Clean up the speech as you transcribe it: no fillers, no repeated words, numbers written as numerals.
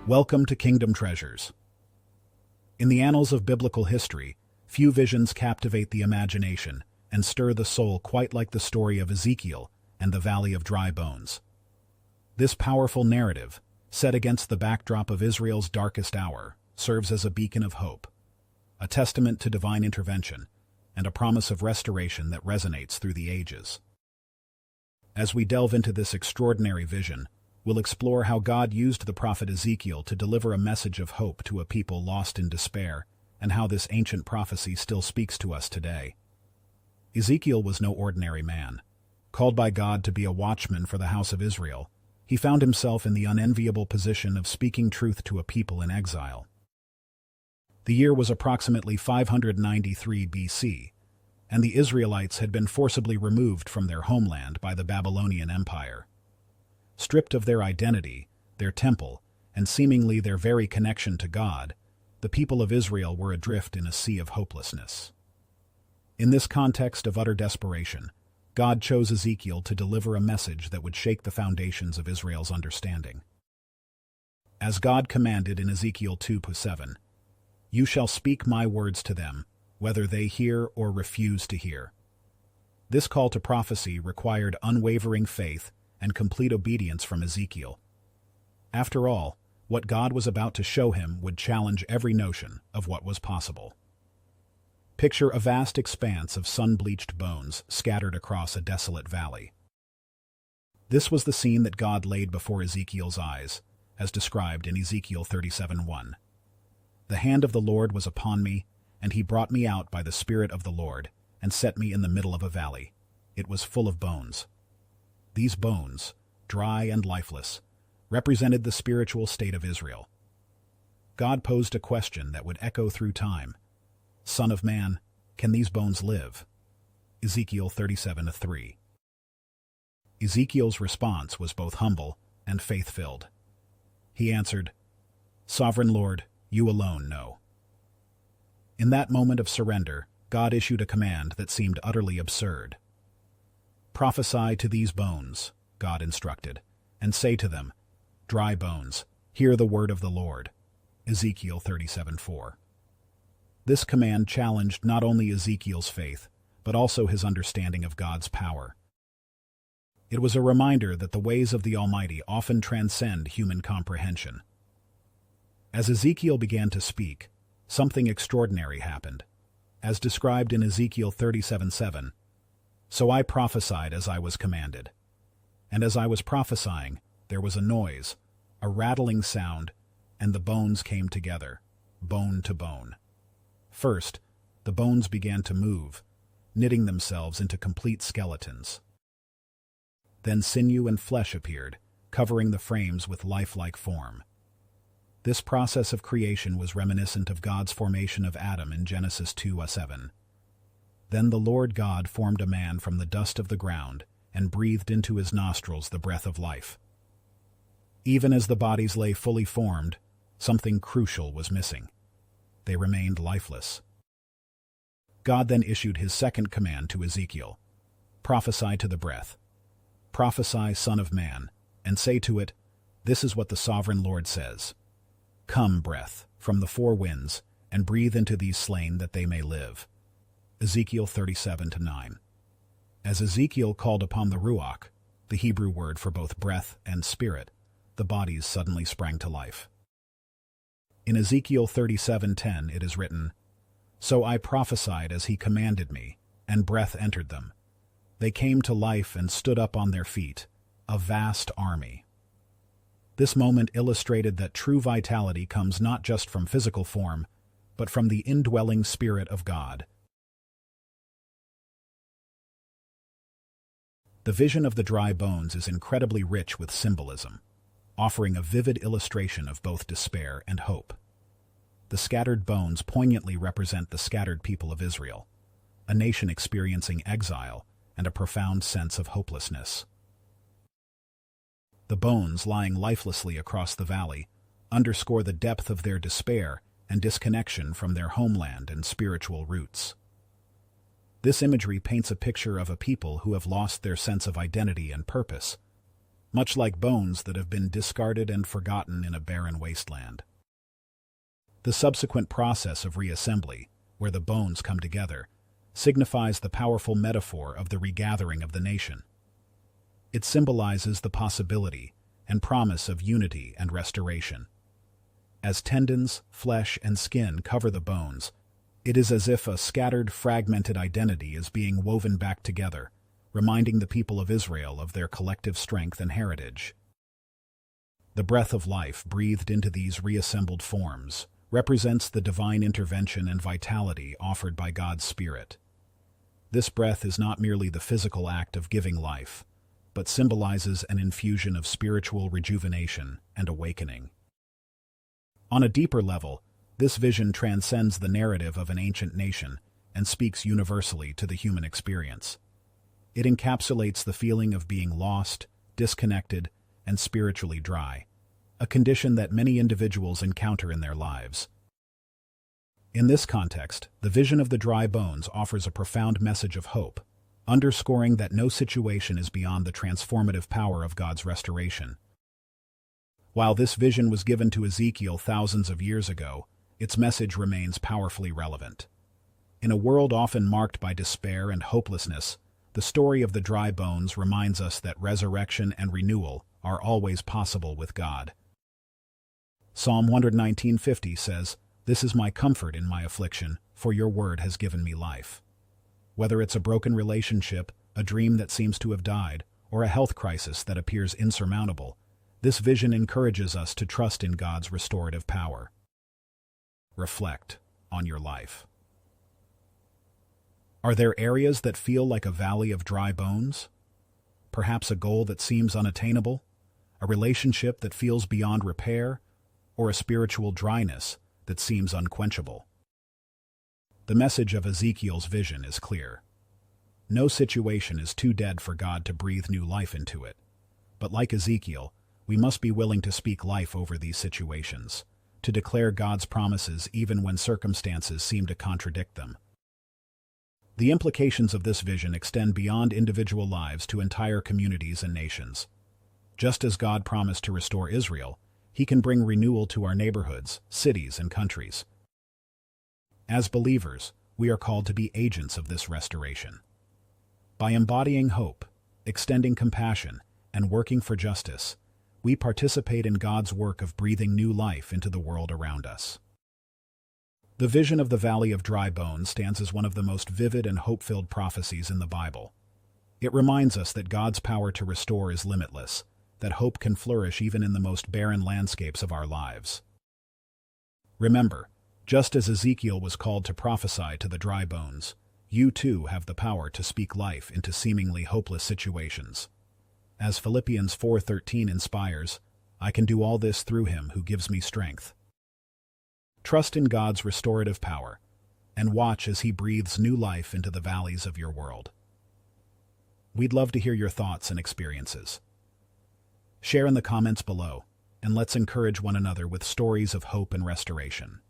Welcome to Kingdom Treasures. In the annals of biblical history, few visions captivate the imagination and stir the soul quite like the story of Ezekiel and the Valley of Dry Bones. This powerful narrative, set against the backdrop of Israel's darkest hour, serves as a beacon of hope, a testament to divine intervention, and a promise of restoration that resonates through the ages. As we delve into this extraordinary vision, we'll explore how God used the prophet Ezekiel to deliver a message of hope to a people lost in despair, and how this ancient prophecy still speaks to us today. Ezekiel was no ordinary man. Called by God to be a watchman for the house of Israel, he found himself in the unenviable position of speaking truth to a people in exile. The year was approximately 593 BC, and the Israelites had been forcibly removed from their homeland by the Babylonian Empire. Stripped of their identity, their temple, and seemingly their very connection to God, the people of Israel were adrift in a sea of hopelessness. In this context of utter desperation, God chose Ezekiel to deliver a message that would shake the foundations of Israel's understanding. As God commanded in Ezekiel 2:7, "You shall speak my words to them, whether they hear or refuse to hear." This call to prophecy required unwavering faith and complete obedience from Ezekiel. After all, what God was about to show him would challenge every notion of what was possible. Picture a vast expanse of sun-bleached bones scattered across a desolate valley. This was the scene that God laid before Ezekiel's eyes, as described in Ezekiel 37:1. "The hand of the Lord was upon me, and he brought me out by the Spirit of the Lord, and set me in the middle of a valley. It was full of bones." These bones, dry and lifeless, represented the spiritual state of Israel. God posed a question that would echo through time. "Son of man, can these bones live?" Ezekiel 37:3. Ezekiel's response was both humble and faith-filled. He answered, "Sovereign Lord, you alone know." In that moment of surrender, God issued a command that seemed utterly absurd. "Prophesy to these bones," God instructed, "and say to them, 'Dry bones, hear the word of the Lord.'" Ezekiel 37:4. This command challenged not only Ezekiel's faith, but also his understanding of God's power. It was a reminder that the ways of the Almighty often transcend human comprehension. As Ezekiel began to speak, something extraordinary happened. As described in Ezekiel 37:7, "So I prophesied as I was commanded. And as I was prophesying, there was a noise, a rattling sound, and the bones came together, bone to bone. First, the bones began to move, knitting themselves into complete skeletons. Then sinew and flesh appeared, covering the frames with lifelike form. This process of creation was reminiscent of God's formation of Adam in Genesis 2:7. Then the Lord God formed a man from the dust of the ground and breathed into his nostrils the breath of life. Even as the bodies lay fully formed, something crucial was missing. They remained lifeless. God then issued his second command to Ezekiel. "Prophesy to the breath. Prophesy, Son of man, and say to it, 'This is what the Sovereign Lord says. Come, breath, from the four winds, and breathe into these slain that they may live.'" Ezekiel 37:9. As Ezekiel called upon the Ruach, the Hebrew word for both breath and spirit, the bodies suddenly sprang to life. In Ezekiel 37:10 it is written, "So I prophesied as he commanded me, and breath entered them. They came to life and stood up on their feet, a vast army." This moment illustrated that true vitality comes not just from physical form, but from the indwelling Spirit of God. The vision of the dry bones is incredibly rich with symbolism, offering a vivid illustration of both despair and hope. The scattered bones poignantly represent the scattered people of Israel, a nation experiencing exile and a profound sense of hopelessness. The bones lying lifelessly across the valley underscore the depth of their despair and disconnection from their homeland and spiritual roots. This imagery paints a picture of a people who have lost their sense of identity and purpose, much like bones that have been discarded and forgotten in a barren wasteland. The subsequent process of reassembly, where the bones come together, signifies the powerful metaphor of the regathering of the nation. It symbolizes the possibility and promise of unity and restoration. As tendons, flesh, and skin cover the bones, it is as if a scattered, fragmented identity is being woven back together, reminding the people of Israel of their collective strength and heritage. The breath of life breathed into these reassembled forms represents the divine intervention and vitality offered by God's Spirit. This breath is not merely the physical act of giving life, but symbolizes an infusion of spiritual rejuvenation and awakening. On a deeper level, this vision transcends the narrative of an ancient nation and speaks universally to the human experience. It encapsulates the feeling of being lost, disconnected, and spiritually dry, a condition that many individuals encounter in their lives. In this context, the vision of the dry bones offers a profound message of hope, underscoring that no situation is beyond the transformative power of God's restoration. While this vision was given to Ezekiel thousands of years ago, its message remains powerfully relevant. In a world often marked by despair and hopelessness, the story of the dry bones reminds us that resurrection and renewal are always possible with God. Psalm 119:50 says, "This is my comfort in my affliction, for your word has given me life." Whether it's a broken relationship, a dream that seems to have died, or a health crisis that appears insurmountable, this vision encourages us to trust in God's restorative power. Reflect on your life. Are there areas that feel like a valley of dry bones? Perhaps a goal that seems unattainable, a relationship that feels beyond repair, or a spiritual dryness that seems unquenchable. The message of Ezekiel's vision is clear. No situation is too dead for God to breathe new life into it. But like Ezekiel, we must be willing to speak life over these situations, to declare God's promises even when circumstances seem to contradict them. The implications of this vision extend beyond individual lives to entire communities and nations. Just as God promised to restore Israel, He can bring renewal to our neighborhoods, cities, and countries. As believers, we are called to be agents of this restoration. By embodying hope, extending compassion, and working for justice, we participate in God's work of breathing new life into the world around us. The vision of the Valley of Dry Bones stands as one of the most vivid and hope-filled prophecies in the Bible. It reminds us that God's power to restore is limitless, that hope can flourish even in the most barren landscapes of our lives. Remember, just as Ezekiel was called to prophesy to the dry bones, you too have the power to speak life into seemingly hopeless situations. As Philippians 4:13 inspires, "I can do all this through Him who gives me strength." Trust in God's restorative power, and watch as He breathes new life into the valleys of your world. We'd love to hear your thoughts and experiences. Share in the comments below, and let's encourage one another with stories of hope and restoration.